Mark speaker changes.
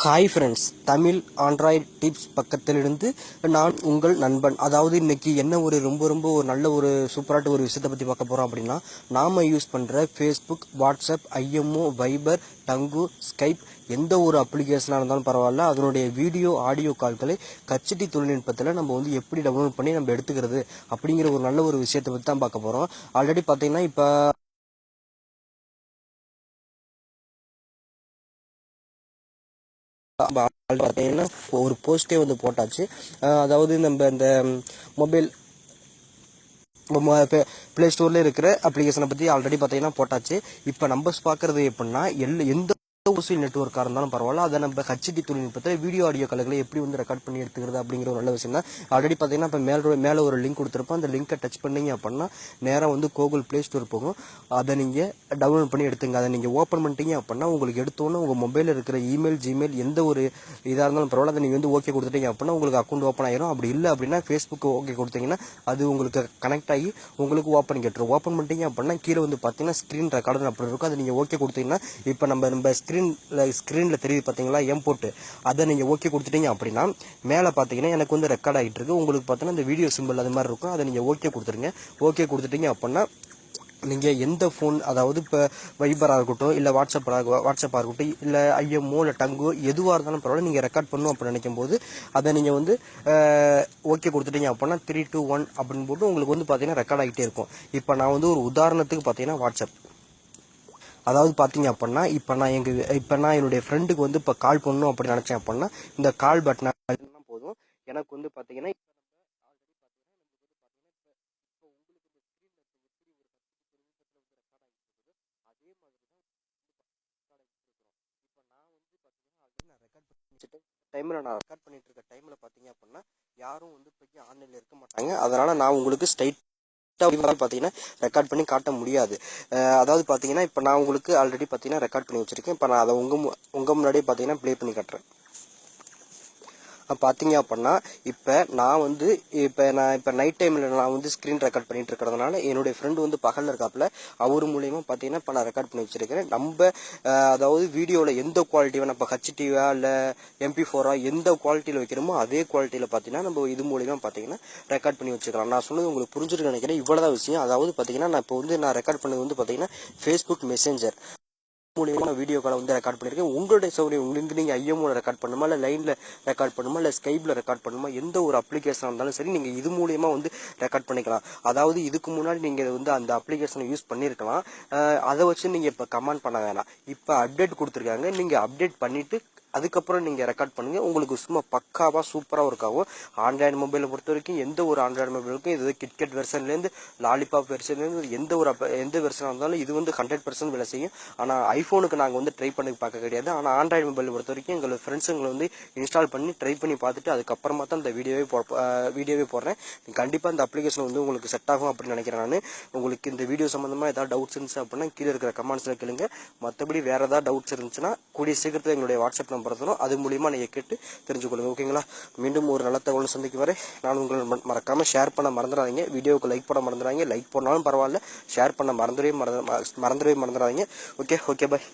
Speaker 1: Hi friends, Tamil Android tips பக்கத்திலிருந்து நான் உங்கள் நண்பன். அதாவது இன்னைக்கு என்ன ஒரு ரொம்ப ஒரு நல்ல ஒரு சூப்பராட்டு ஒரு விஷயத்தை பற்றி பார்க்க போகிறோம் அப்படின்னா, நாம் யூஸ் பண்ணுற ஃபேஸ்புக், வாட்ஸ்அப், ஐஎம்ஓ, வைபர், டங்கு, ஸ்கைப் எந்த ஒரு அப்ளிகேஷனாக இருந்தாலும் பரவாயில்ல, அதனுடைய வீடியோ ஆடியோ கால்களை கச்சிட்டி தொழில்நுட்பத்தில் நம்ம வந்து எப்படி டவுன்லோட் பண்ணி நம்ம எடுத்துக்கிறது அப்படிங்கிற ஒரு நல்ல ஒரு விஷயத்தை பற்றி தான் பார்க்க போகிறோம். ஆல்ரெடி பார்த்தீங்கன்னா இப்போ பார்த்தீங்கன்னா ஒரு போஸ்டே வந்து போட்டாச்சு. அதாவது நம்ம இந்த மொபைல் பிளே ஸ்டோர்ல இருக்கிற அப்ளிகேஷனை பற்றி ஆல்ரெடி பார்த்தீங்கன்னா போட்டாச்சு. இப்போ நம்ம பார்க்கறது எப்படின்னா, எந்த ஓசில் நெட்வொர்க்காக இருந்தாலும் பரவாயில்ல, அதை நம்ம ஹச்டி தொழில்நுட்பத்தில் வீடியோ ஆடியோ கலைகளை எப்படி வந்து ரெக்கார்ட் பண்ணி எடுத்துக்கிறது அப்படிங்கிற ஒரு நல்ல விஷயம் தான். ஆல்ரெடி பார்த்தீங்கன்னா இப்போ மேலே ஒரு லிங்க் கொடுத்துருப்போம். அந்த லிங்கை டச் பண்ணீங்க அப்படின்னா நேராக வந்து கூகுள் பிளே ஸ்டோர் போகும். அதை நீங்கள் டவுன்லோட் பண்ணி எடுத்துங்க. அதை நீங்கள் ஓப்பன் பண்ணிட்டீங்க அப்படின்னா உங்களுக்கு எடுத்தோன்னே உங்கள் மொபைலில் இருக்கிற இமெயில், ஜிமெயில் எந்த ஒரு இதாக இருந்தாலும் பரவாயில்ல, அதை நீங்கள் வந்து ஓகே கொடுத்துட்டீங்க அப்படின்னா உங்களுக்கு அக்கௌண்ட் ஓப்பன் ஆயிரும். அப்படி இல்லை அப்படின்னா ஃபேஸ்புக் ஓகே கொடுத்தீங்கன்னா அது உங்களுக்கு கனெக்ட் ஆகி உங்களுக்கு ஓப்பன் கேட்டுரும். ஓப்பன் பண்ணிட்டீங்க அப்படின்னா கீழே வந்து பார்த்தீங்கன்னா ஸ்க்ரீன் ரெக்கார்டர் அப்படி இருக்கும். அதை நீங்கள் ஓகே கொடுத்தீங்கன்னா இப்போ நம்ம ஸ்க்ரீனில் தெரியுது பார்த்தீங்களா, போட்டு அதை நீங்கள் ஓகே கொடுத்துட்டீங்க அப்படின்னா மேலே பார்த்தீங்கன்னா எனக்கு வந்து ரெக்கார்ட் ஆகிட்டு இருக்கு. உங்களுக்கு பார்த்தீங்கன்னா இந்த வீடியோ சிம்பிள் அது மாதிரி இருக்கும். அதை நீங்கள் ஓகே கொடுத்துருங்க. ஓகே கொடுத்துட்டீங்க அப்படின்னா நீங்கள் எந்த ஃபோன், அதாவது இப்போ வைபராக இருக்கட்டும், இல்லை வாட்ஸ்அப்பாக இருக்கட்டும், இல்லை ஐஎம்ஓ, இல்லை டங்கு எதுவாக இருந்தாலும் பரவாயில்ல, நீங்கள் ரெக்கார்ட் பண்ணணும் அப்படின்னு நினைக்கும் போது அதை நீங்கள் வந்து ஓகே கொடுத்துட்டீங்க அப்படின்னா 3, 2, 1 அப்படின்னு போட்டு உங்களுக்கு வந்து பார்த்தீங்கன்னா ரெக்கார்ட் ஆகிட்டே இருக்கும். இப்போ நான் வந்து ஒரு உதாரணத்துக்கு பார்த்தீங்கன்னா வாட்ஸ்அப், அதாவது பார்த்தீங்க அப்படின்னா இப்போ நான் என்னுடைய ஃப்ரெண்டுக்கு வந்து இப்போ கால் பண்ணணும் அப்படின்னு நினச்சேன் அப்படின்னா இந்த கால் பட்டனை போதும். எனக்கு வந்து பார்த்தீங்கன்னா நான் ரெக்கார்ட் பண்ணிட்டு இருக்க டைம்ல பாத்தீங்க அப்படின்னா யாரும் வந்து போய் ஆன்லைன்ல இருக்க மாட்டாங்க. அதனால நான் உங்களுக்கு ஸ்ட்ரைட் பார்த்தீங்கன்னா ரெக்கார்ட் பண்ணி காட்ட முடியாது. அதாவது பார்த்தீங்கன்னா இப்போ நான் உங்களுக்கு ஆல்ரெடி பார்த்தீங்கன்னா ரெக்கார்ட் பண்ணி வச்சிருக்கேன். இப்போ நான் அதை உங்க முன்னாடியே பார்த்தீங்கன்னா ப்ளே பண்ணி காட்டுறேன். பார்த்தீங்க அப்படின்னா இப்போ நைட் டைமில் நான் வந்து ஸ்க்ரீன் ரெக்கார்ட் பண்ணிட்டு இருக்கிறதுனால என்னுடைய ஃப்ரெண்டு வந்து பகலில் இருக்காப்புல, அவர் மூலியமாக பார்த்தீங்கன்னா இப்போ நான் ரெக்கார்ட் பண்ணி வச்சிருக்கிறேன். அதாவது வீடியோவில் எந்த குவாலிட்டி வேணும், இப்போ ஹச்டிவா இல்லை MP4 எந்த குவாலிட்டியில் வைக்கிறோமோ அதே குவாலிட்டியில் பார்த்தீங்கன்னா நம்ம இது மூலியமாக பார்த்தீங்கன்னா ரெக்கார்ட் பண்ணி வச்சுக்கலாம். நான் சொன்னது உங்களுக்கு புரிஞ்சிருக்கு நினைக்கிறேன். இவ்வளோதான் விஷயம். அதாவது பார்த்தீங்கன்னா நான் ரெக்கார்ட் பண்ணது வந்து பார்த்தீங்கன்னா ஃபேஸ்புக் மெசேஞ்சர் மூலியமா வீடியோ காலை வந்து ரெக்கார்ட் பண்ணிருக்கேன். உங்களுடைய சௌகரியம், உங்களுக்கு நீங்க ஐஎம்ஓல ரெக்கார்ட் பண்ணுமா, இல்லை லைன்ல ரெக்கார்ட் பண்ணுமா, இல்லை ஸ்கைப்ல ரெக்கார்ட் பண்ணுமா, எந்த ஒரு அப்ளிகேஷன் இருந்தாலும் சரி நீங்க இது மூலியமா வந்து ரெக்கார்ட் பண்ணிக்கலாம். அதாவது இதுக்கு முன்னாடி நீங்க வந்து அந்த அப்ளிகேஷனை யூஸ் பண்ணிருக்கலாம். அதை வச்சு நீங்க இப்ப கமெண்ட் பண்ண வேணாம். இப்ப அப்டேட் கொடுத்துருக்காங்க, நீங்க அப்டேட் பண்ணிட்டு அதுக்கப்புறம் நீங்க ரெக்கார்ட் பண்ணுங்க. உங்களுக்கு சும்மா பக்காவா சூப்பரா இருக்காகும். ஆண்ட்ராய்டு மொபைலை பொறுத்த வரைக்கும் எந்த ஒரு ஆண்ட்ராய்டு மொபைலுக்கும் இது கிட்கட் வெர்ஷன்ல இருந்து லாலிபாப் வெர்ஷன்ல இருந்து எந்த வெர்ஷனா இருந்தாலும் இது வந்து 100% வேலை செய்யும். ஆனா ஐபோனுக்கு நாங்க வந்து ட்ரை பண்ணி பார்க்க கிடையாது. ஆனா ஆண்ட்ராய்டு மொபைல் பொறுத்த வரைக்கும் எங்களோட ஃப்ரெண்ட்ஸுங்களை வந்து இன்ஸ்டால் பண்ணி ட்ரை பண்ணி பார்த்துட்டு அதுக்கப்புறமா தான் இந்த வீடியோவே போடுறேன். கண்டிப்பா இந்த அப்ளிகேஷன் வந்து உங்களுக்கு செட் ஆகும் அப்படின்னு நினைக்கிறேன். நான் உங்களுக்கு இந்த வீடியோ சம்பந்தமா ஏதாவது டவுட்ஸ் இருந்துச்சு அப்படின்னா கீழே இருக்கிற கமெண்ட்ஸ்ல கேளுங்க. மற்றபடி வேற ஏதாவது டவுட்ஸ் இருந்துச்சுன்னா கூடிய சீக்கிரத்தில் எங்களுடைய வாட்ஸ்அப் நம்பர் தரும், அது மூலியமா நீங்க கேட்டு தெரிஞ்சுக்கொள்ளுங்க. ஓகேங்களா? மீண்டும் ஒரு நல்ல தகவல் சந்திக்கு வரை நான் உங்களை மறக்காம ஷேர் பண்ண மறந்துடாதீங்க. வீடியோவுக்கு லைக் பண்ண மறந்துடாதீங்க. லைக் பண்ணாலும் பரவாயில்ல, ஷேர் பண்ண மறந்துடவே மறந்துடாதீங்க. ஓகே, பாய்.